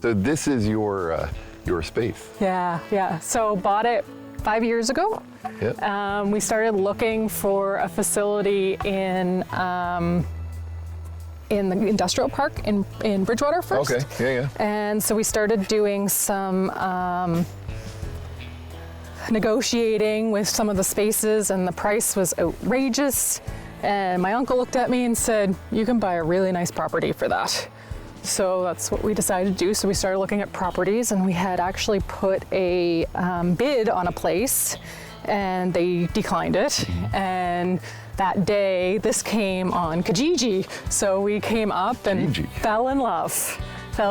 So this is your space. Yeah. So bought it 5 years ago. Yep. We started looking for a facility in the industrial park in Bridgewater first. Okay, yeah. And so we started doing some negotiating with some of the spaces, and the price was outrageous. And my uncle looked at me and said, "You can buy a really nice property for that." So that's what we decided to do. So we started looking at properties, and we had actually put a bid on a place, and they declined it. Mm-hmm. And that day, this came on Kijiji. So we came up and fell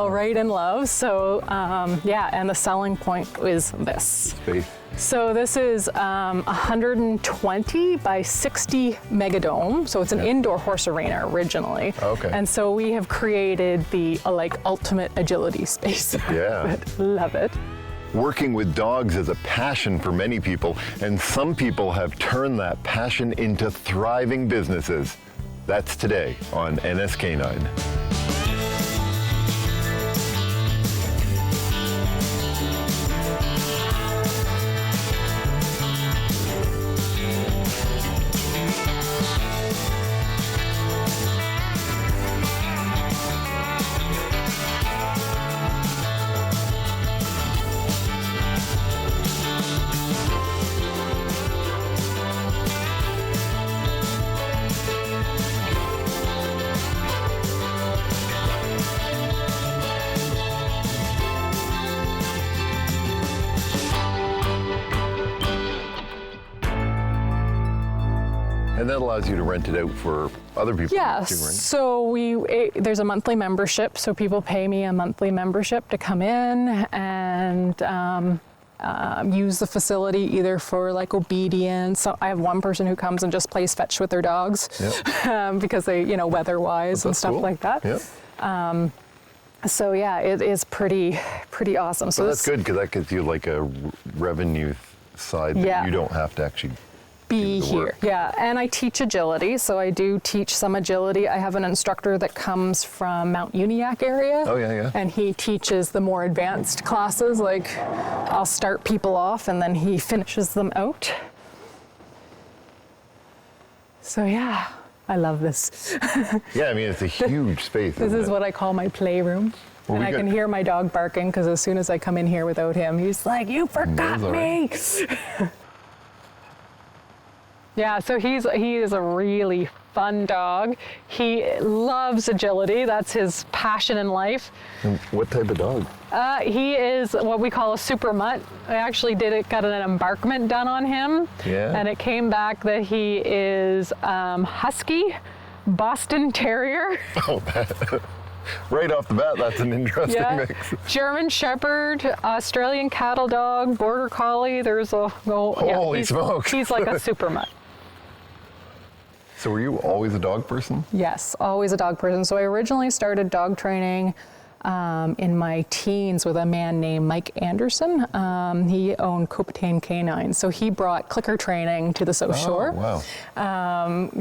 right in love. So and the selling point is this. Space. So this is 120 by 60 megadome. So it's an indoor horse arena originally. Okay. And so we have created the ultimate agility space. Yeah. Love it. Working with dogs is a passion for many people, and some people have turned that passion into thriving businesses. That's today on NSK9. And that allows you to rent it out for other people. Yeah, too, right? so there's a monthly membership, so people pay me a monthly membership to come in and use the facility either for obedience. So I have one person who comes and just plays fetch with their dogs. Yep. Because they, weather-wise and stuff like that. Yep. So yeah, it is pretty awesome. So that's good, because that gives you a revenue side that you don't have to actually be here. Yeah, and I teach agility, so I do teach some agility. I have an instructor that comes from Mount Uniacke area. Oh, yeah. And he teaches the more advanced classes. I'll start people off and then he finishes them out. So yeah, I love this. Yeah, I mean, it's a huge space. This is what I call my playroom. Well, and I can hear my dog barking, because as soon as I come in here without him, he's like, "You forgot me." Yeah, so he is a really fun dog. He loves agility. That's his passion in life. And what type of dog? He is what we call a super mutt. I actually got an embarkment done on him. Yeah. And it came back that he is Husky, Boston Terrier. Oh, right off the bat, that's an interesting mix. German Shepherd, Australian Cattle Dog, Border Collie. Holy smokes. He's like a super mutt. So were you always a dog person? Yes, always a dog person. So I originally started dog training in my teens with a man named Mike Anderson. He owned Copatain Canine. So he brought clicker training to the South Shore. Wow.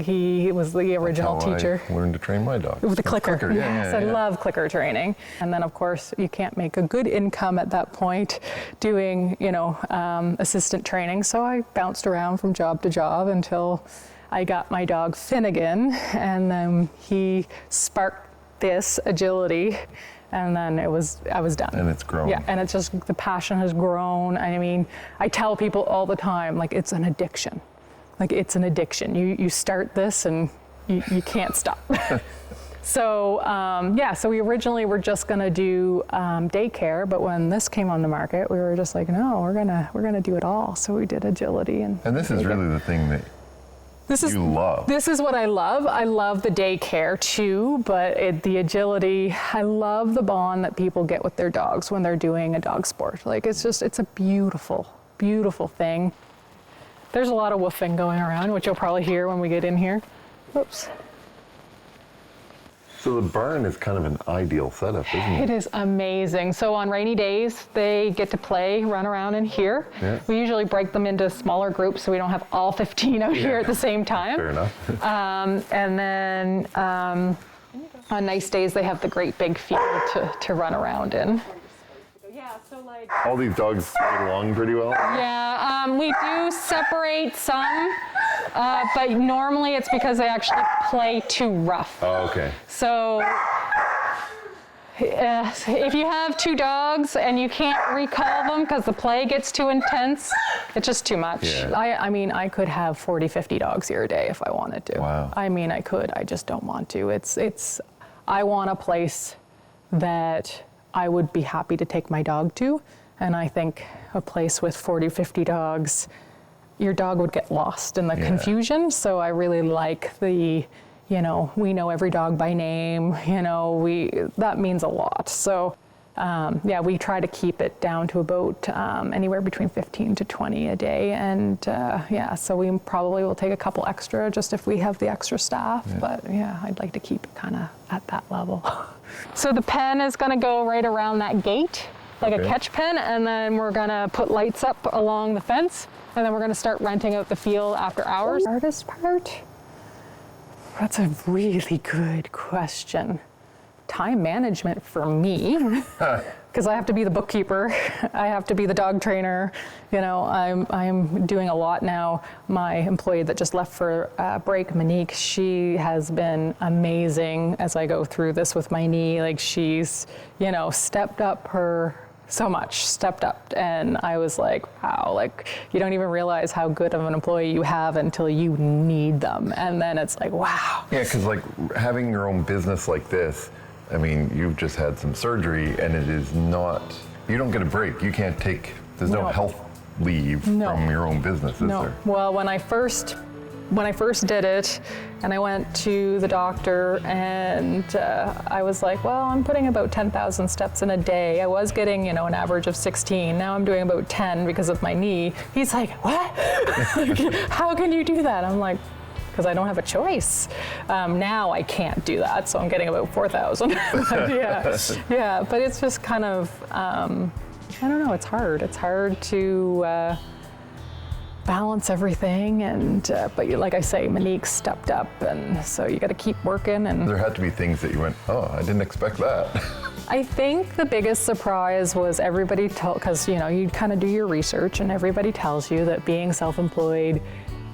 He was the original teacher. I learned to train my dog. With the clicker. Yes, I love clicker training. And then of course you can't make a good income at that point doing, assistant training. So I bounced around from job to job until I got my dog Finnegan, and then he sparked this agility, and then I was done. And it's grown. Yeah, and it's just, the passion has grown. I mean, I tell people all the time, it's an addiction. It's an addiction. You start this and you can't stop. So so we originally were just gonna do daycare, but when this came on the market, we were just no, we're gonna do it all. So we did agility and this is really the thing that you love. This is what I love. I love the daycare too, but the agility, I love the bond that people get with their dogs when they're doing a dog sport. It's a beautiful, beautiful thing. There's a lot of woofing going around, which you'll probably hear when we get in here. Oops. So the barn is kind of an ideal setup, isn't it? It is amazing. So on rainy days, they get to run around in here. Yeah. We usually break them into smaller groups so we don't have all 15 out here at the same time. Fair enough. And then on nice days, they have the great big field to run around in. so like... All these dogs get along pretty well? Yeah, we do separate some, but normally it's because they actually play too rough. Oh, okay. So if you have two dogs and you can't recall them because the play gets too intense, it's just too much. Yeah. I mean, I could have 40, 50 dogs here a day if I wanted to. Wow. I mean, I could, I just don't want to. I want a place that I would be happy to take my dog to. And I think a place with 40, 50 dogs, your dog would get lost in the confusion. So I really like the, you know, we know every dog by name, you know, that means a lot. So yeah, we try to keep it down to about anywhere between 15 to 20 a day. And yeah, so we probably will take a couple extra just if we have the extra staff. Yeah. But yeah, I'd like to keep it kind of at that level. So the pen is going to go right around that gate, like a catch pen, and then we're going to put lights up along the fence, and then we're going to start renting out the field after hours. The hardest part? That's a really good question. Time management for me, because I have to be the bookkeeper, I have to be the dog trainer. You know, I'm doing a lot now. My employee that just left for a break, Monique, she has been amazing as I go through this with my knee. Like she's, you know, stepped up and I was like, wow, like you don't even realize how good of an employee you have until you need them, and then it's like, wow. Yeah, because like having your own business like this, I mean, you've just had some surgery and it is not, you don't get a break. You can't take, there's no health leave from your own business, is there? Well, when I first did it and I went to the doctor and I was like, well, I'm putting about 10,000 steps in a day. I was getting, you know, an average of 16. Now I'm doing about 10 because of my knee. He's like, what? How can you do that? I'm like, because I don't have a choice. Now I can't do that, so I'm getting about 4,000. yeah, but it's just kind of, I don't know, it's hard. It's hard to balance everything, and but like I say, Monique stepped up, and so you got to keep working. And there had to be things that you went, oh, I didn't expect that. I think the biggest surprise was everybody because you know, you kind of do your research, and everybody tells you that being self-employed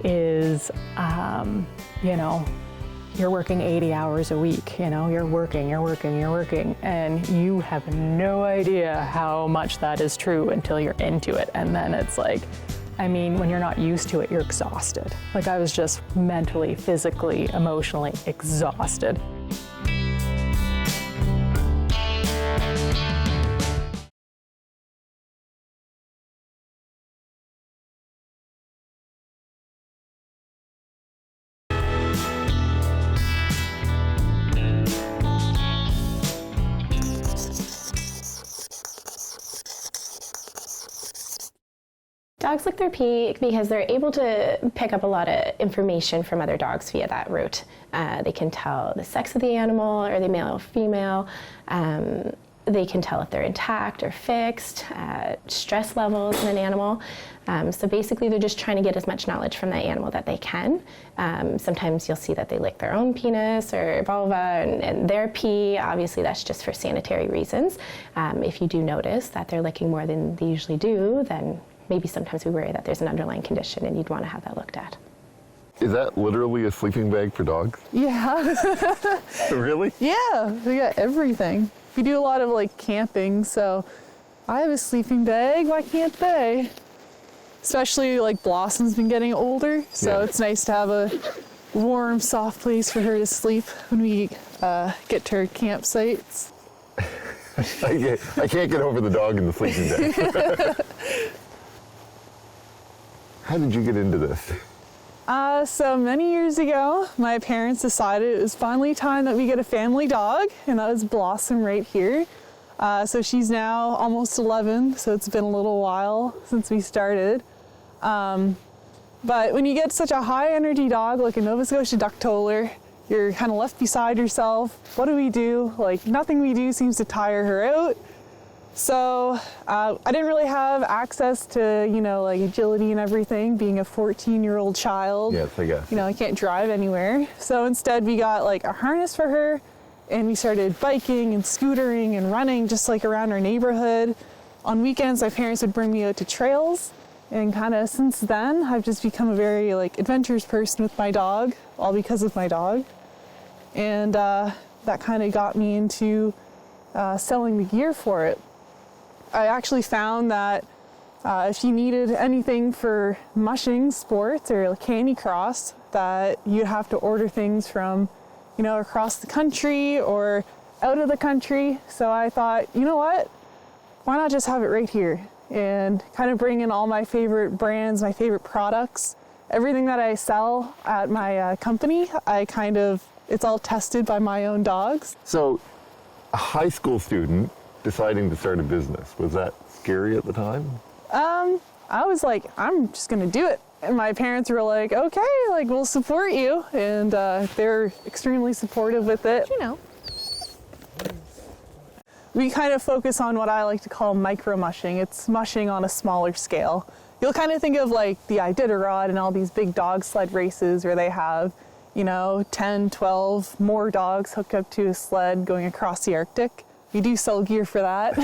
is, you know, you're working 80 hours a week, you know, you're working, and you have no idea how much that is true until you're into it. And then it's like, I mean, when you're not used to it, you're exhausted. Like I was just mentally, physically, emotionally exhausted. Dogs lick their pee because they're able to pick up a lot of information from other dogs via that route. They can tell the sex of the animal, are they male or female. They can tell if they're intact or fixed, stress levels in an animal. So basically they're just trying to get as much knowledge from that animal that they can. Sometimes you'll see that they lick their own penis or vulva and their pee. Obviously that's just for sanitary reasons. If you do notice that they're licking more than they usually do, then maybe sometimes we worry that there's an underlying condition and you'd want to have that looked at. Is that literally a sleeping bag for dogs? Yeah. Really? Yeah, we got everything. We do a lot of like camping, so I have a sleeping bag, why can't they? Especially like Blossom's been getting older, so it's nice to have a warm, soft place for her to sleep when we get to our campsites. I can't get over the dog in the sleeping bag. How did you get into this? So many years ago, my parents decided it was finally time that we get a family dog, and that was Blossom right here. So she's now almost 11, so it's been a little while since we started. But when you get such a high energy dog like a Nova Scotia duck toller, you're kind of left beside yourself. What do we do? Like nothing we do seems to tire her out. So I didn't really have access to, you know, like agility and everything, being a 14-year-old child. Yes, I guess. You know, I can't drive anywhere. So instead we got like a harness for her, and we started biking and scootering and running just like around our neighborhood. on weekends, my parents would bring me out to trails. And kind of since then, I've just become a very like adventurous person with my dog, all because of my dog. And that kind of got me into selling the gear for it. I actually found that if you needed anything for mushing sports or like canicross, that you'd have to order things from, you know, across the country or out of the country. So I thought, you know what? Why not just have it right here and kind of bring in all my favorite brands, my favorite products, everything that I sell at my company. It's all tested by my own dogs. So, a high school student deciding to start a business, was that scary at the time? I was like, I'm just gonna do it. And my parents were like, okay, like we'll support you. And they're extremely supportive with it. You know. We kind of focus on what I like to call micro mushing. It's mushing on a smaller scale. You'll kind of think of like the Iditarod and all these big dog sled races where they have, you know, 10, 12 more dogs hooked up to a sled going across the Arctic. We do sell gear for that.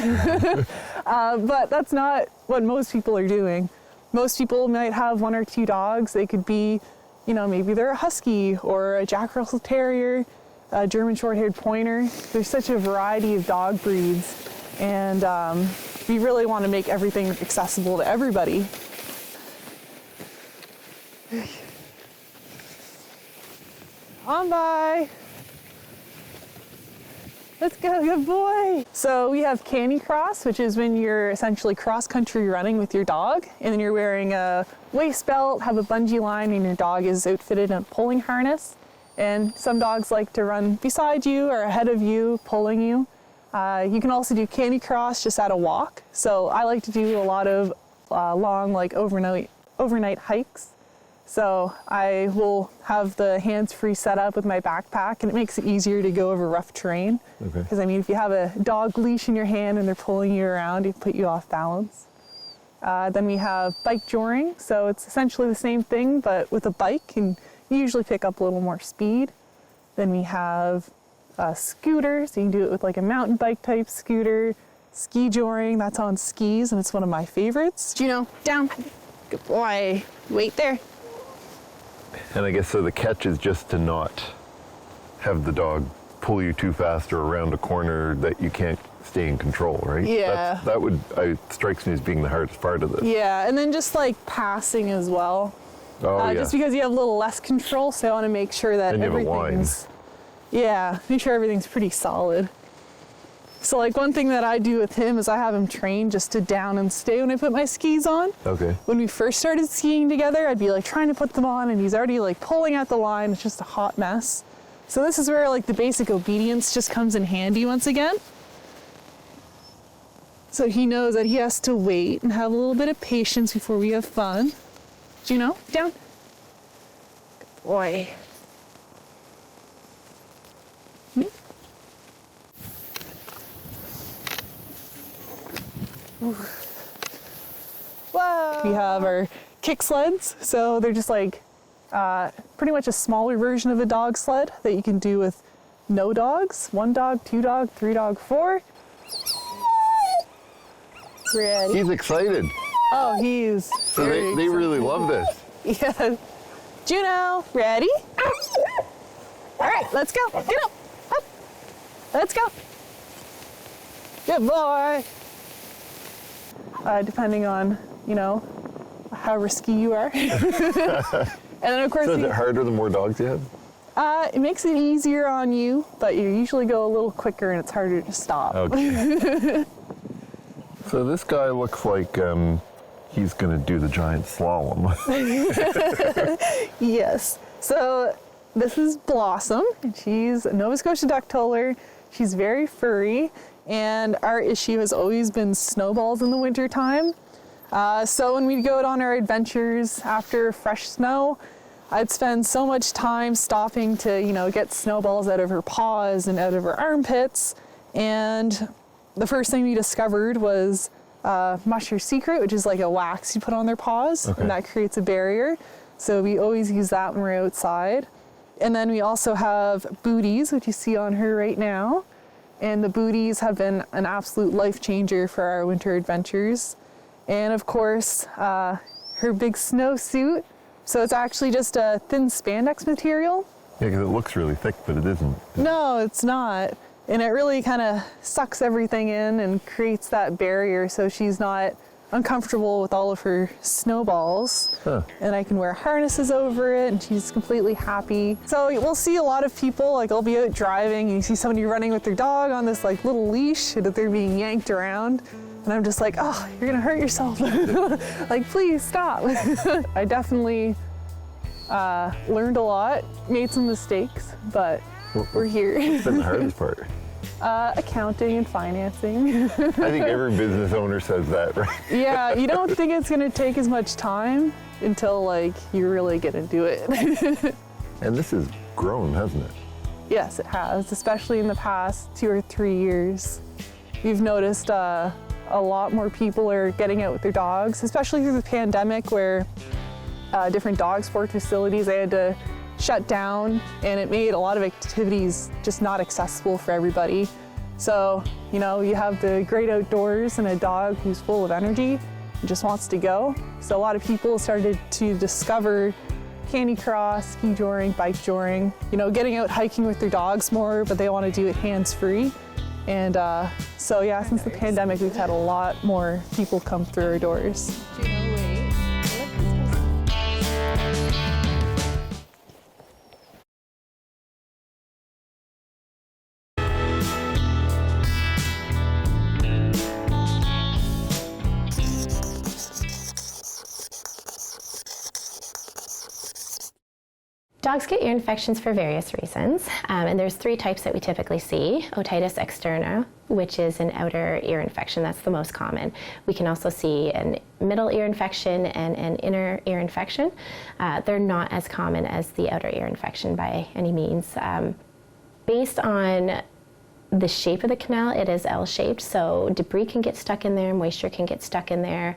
But that's not what most people are doing. Most people might have 1 or 2 dogs. They could be, you know, maybe they're a Husky or a Jack Russell Terrier, a German Short-Haired Pointer. There's such a variety of dog breeds, and we really want to make everything accessible to everybody. On by. Let's go, good boy. So we have canicross, which is when you're essentially cross-country running with your dog, and then you're wearing a waist belt, have a bungee line, and your dog is outfitted in a pulling harness. And some dogs like to run beside you or ahead of you, pulling you. You can also do canicross just at a walk. So I like to do a lot of long, like overnight hikes. So I will have the hands-free setup with my backpack, and it makes it easier to go over rough terrain. Because I mean, if you have a dog leash in your hand and they're pulling you around, it put you off balance. Then we have bike joring. So it's essentially the same thing, but with a bike, and you usually pick up a little more speed. Then we have scooters. So you can do it with like a mountain bike type scooter. Ski joring, that's on skis, and it's one of my favorites. Juno, down. Good boy. Wait there. And I guess so the catch is just to not have the dog pull you too fast or around a corner that you can't stay in control, right? Yeah. That strikes me as being the hardest part of this. Yeah, and then just like passing as well. Oh, yeah. Just because you have a little less control, so I want to make sure that everything's... Yeah, make sure everything's pretty solid. So like one thing that I do with him is I have him trained just to down and stay when I put my skis on. Okay. When we first started skiing together, I'd be like trying to put them on and he's already like pulling at the line. It's just a hot mess. So this is where like the basic obedience just comes in handy once again. So he knows that he has to wait and have a little bit of patience before we have fun. Juno, down. Good boy. Whoa. We have our kick sleds, so they're just like pretty much a smaller version of a dog sled that you can do with no dogs. 1 dog, 2 dog, 3 dog, 4. Ready? He's excited. Oh, he's So they really love this. Yeah. Juno, ready? All right, let's go. Get up. Up. Let's go. Good boy. Depending on, you know, how risky you are. And then of course, So is it harder the more dogs you have? it makes it easier on you, but you usually go a little quicker and it's harder to stop. Okay. So this guy looks like he's going to do the giant slalom. Yes. So this is Blossom, and she's a Nova Scotia duck-toller. She's very furry, and our issue has always been snowballs in the wintertime. So when we'd go out on our adventures after fresh snow, I'd spend so much time stopping to, you know, get snowballs out of her paws and out of her armpits. And the first thing we discovered was Musher Secret, which is like a wax you put on their paws, and that creates a barrier. So we always use that when we're outside. And then we also have Booties, which you see on her right now. and the booties have been an absolute life changer for our winter adventures. And of course, her big snowsuit. So it's actually just a thin spandex material. Yeah, because it looks really thick, but it isn't. No, it's not. And it really kind of sucks everything in and creates that barrier so she's not uncomfortable with all of her snowballs. Huh. And I can wear harnesses over it and she's completely happy. So we'll see a lot of people, like I'll be out driving and you see somebody running with their dog on this like little leash that they're being yanked around. And I'm just like, oh, you're gonna hurt yourself. Like, please stop. I definitely learned a lot, made some mistakes, but we're here. What's been the hardest part? Accounting and financing. I think every business owner says that, right? Yeah, you don't think it's gonna take as much time until like you're really gonna do it. And this has grown, hasn't it? Yes, it has, especially in the past 2 or 3 years. We've noticed a lot more people are getting out with their dogs, especially through the pandemic where different dog sport facilities, they had to shut down and it made a lot of activities just not accessible for everybody. So, you know, you have the great outdoors and a dog who's full of energy and just wants to go. So a lot of people started to discover candy cross, ski joring, bike joring, you know, getting out hiking with their dogs more, but they want to do it hands-free. And so yeah, since the pandemic, we've had a lot more people come through our doors. Dogs get ear infections for various reasons, and there's 3 types that we typically see. Otitis externa, which is an outer ear infection, that's the most common. We can also see an middle ear infection and an inner ear infection. They're not as common as the outer ear infection by any means. Based on the shape of the canal, it is L-shaped, so debris can get stuck in there, moisture can get stuck in there.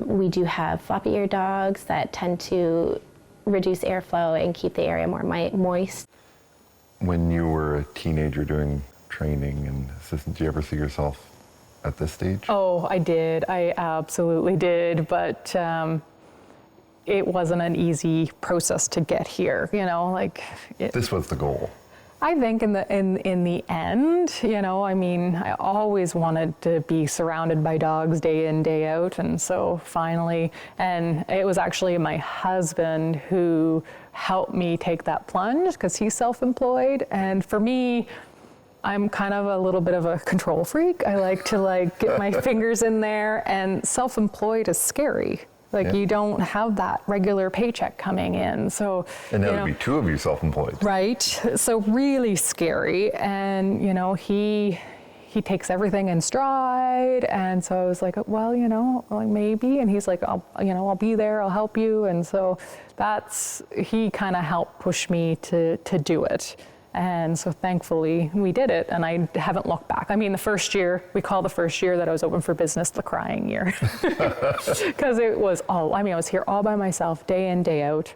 We do have floppy ear dogs that tend to reduce airflow and keep the area more moist. When you were a teenager doing training and assistance, did you ever see yourself at this stage? Oh, I did. I absolutely did. But it wasn't an easy process to get here. You know, like This was the goal. I think in the end, you know, I mean, I always wanted to be surrounded by dogs day in, day out, and so finally, and it was actually my husband who helped me take that plunge because he's self-employed, and for me, I'm kind of a little bit of a control freak. I like to get my fingers in there, and self-employed is scary. Like, you don't have that regular paycheck coming in. So, and now there'd be 2 of you self-employed. Right. So really scary. And, you know, he takes everything in stride. And so I was like, well, you know, like maybe. And he's like, I'll be there. I'll help you. And so he kind of helped push me to do it. And so thankfully we did it, and I haven't looked back. I mean, the first year, we call the first year that I was open for business the crying year. Because it was I was here all by myself, day in, day out,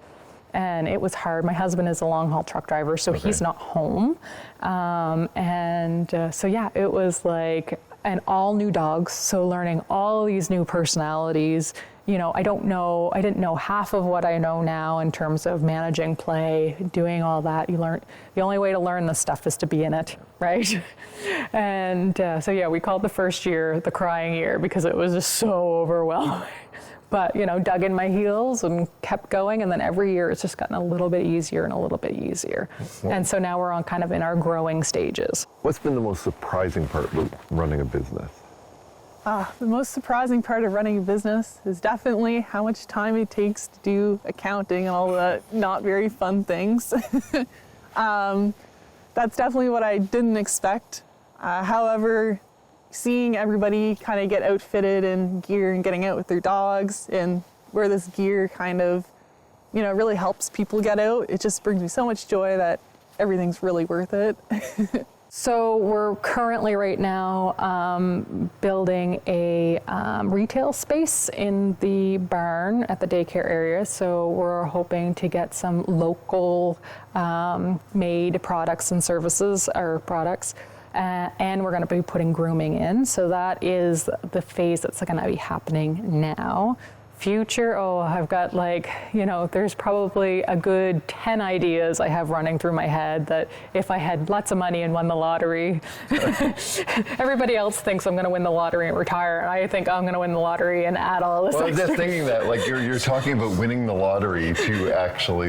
and it was hard. My husband is a long haul truck driver, so he's not home. So yeah, it was like an all new dogs, so learning all these new personalities. You know, I didn't know half of what I know now in terms of managing play, doing all that. You learn, the only way to learn this stuff is to be in it, right? And so yeah, we called the first year the crying year because it was just so overwhelming. But, you know, dug in my heels and kept going, and then every year it's just gotten a little bit easier and a little bit easier. Well, and so now we're on kind of in our growing stages. What's been the most surprising part of running a business? The most surprising part of running a business is definitely how much time it takes to do accounting and all the not very fun things. That's definitely what I didn't expect. However, seeing everybody kind of get outfitted in gear and getting out with their dogs and where this gear kind of, you know, really helps people get out, it just brings me so much joy that everything's really worth it. So we're currently right now building a retail space in the barn at the daycare area. So we're hoping to get some local made products and services or products and we're going to be putting grooming in. So that is the phase that's going to be happening now. Future, I've got there's probably a good 10 ideas I have running through my head that if I had lots of money and won the lottery, everybody else thinks I'm going to win the lottery and retire, and I think I'm going to win the lottery and add all this. Well, I was just thinking that, you're talking about winning the lottery to actually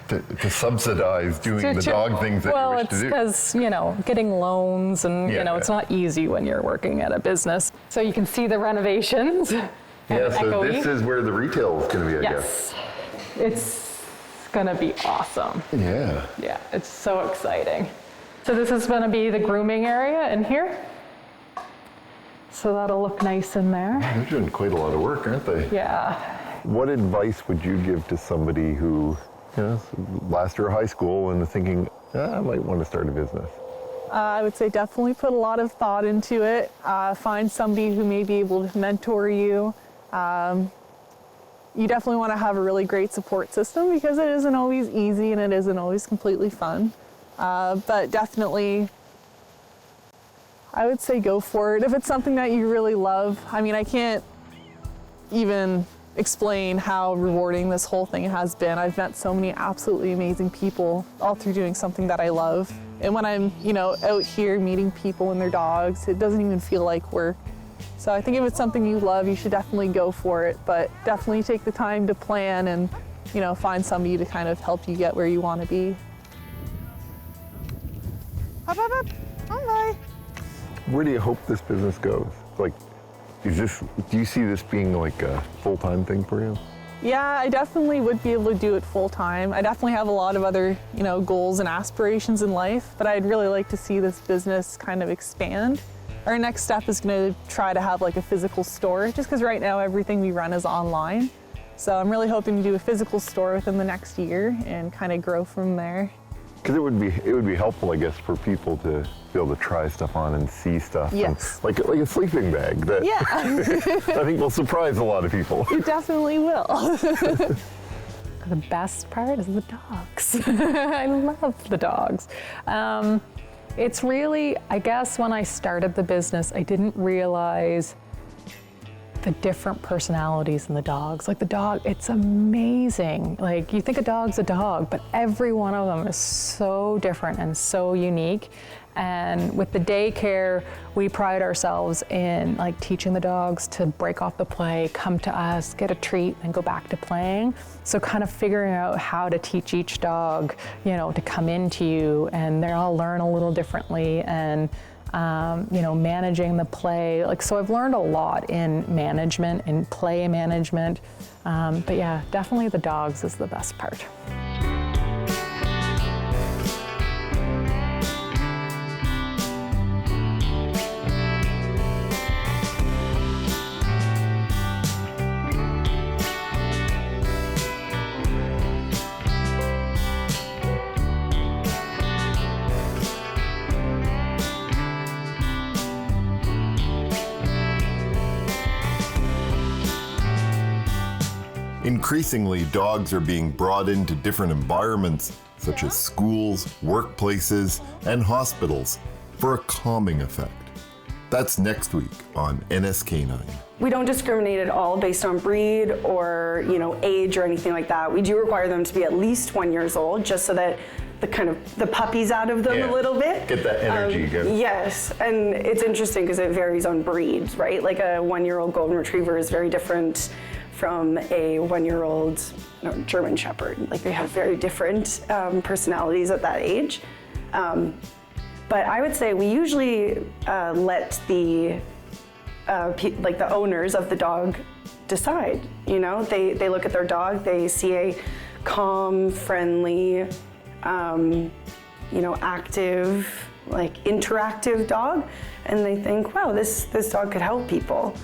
to subsidize doing the dog things that you wish to do. Well, it's because, getting loans and, it's not easy when you're working at a business. So you can see the renovations. Yeah, so this is where the retail is going to be, I guess. It's going to be awesome. Yeah. Yeah, it's so exciting. So this is going to be the grooming area in here. So that'll look nice in there. They're doing quite a lot of work, aren't they? Yeah. What advice would you give to somebody who, last year of high school and thinking, I might want to start a business? I would say definitely put a lot of thought into it. Find somebody who may be able to mentor you. You definitely want to have a really great support system because it isn't always easy and it isn't always completely fun. But definitely, I would say go for it. If it's something that you really love, I can't even explain how rewarding this whole thing has been. I've met so many absolutely amazing people all through doing something that I love. And when I'm, out here meeting people and their dogs, it doesn't even feel like work. So I think if it's something you love, you should definitely go for it, but definitely take the time to plan and, find somebody to kind of help you get where you want to be. Up, up, up. Bye. Where do you hope this business goes? Do you see this being like a full-time thing for you? Yeah, I definitely would be able to do it full time. I definitely have a lot of other, goals and aspirations in life, but I'd really like to see this business kind of expand. Our next step is going to try to have a physical store, just because right now everything we run is online. So I'm really hoping to do a physical store within the next year and kind of grow from there. Because it would be helpful, I guess, for people to be able to try stuff on and see stuff. Yes. And, like a sleeping bag that I think will surprise a lot of people. It definitely will. The best part is the dogs. I love the dogs. It's really, I guess when I started the business, I didn't realize the different personalities in the dogs. The dog, it's amazing. You think a dog's a dog, but every one of them is so different and so unique. And with the daycare, we pride ourselves in teaching the dogs to break off the play, come to us, get a treat, and go back to playing. So kind of figuring out how to teach each dog, to come into you, and they all learn a little differently, and managing the play. So I've learned a lot in management, in play management. But yeah, definitely the dogs is the best part. Increasingly, dogs are being brought into different environments, such as schools, workplaces, and hospitals, for a calming effect. That's next week on NSK9. We don't discriminate at all based on breed or, age or anything like that. We do require them to be at least 1 year old, just so that the puppies out of them a little bit. Get that energy going. Yes, and it's interesting because it varies on breeds, right? Like a 1 year old golden retriever is very different from a 1 year old German Shepherd. They have very different personalities at that age. But I would say we usually let the owners of the dog decide. They look at their dog, they see a calm, friendly, active, interactive dog, and they think, wow, this dog could help people.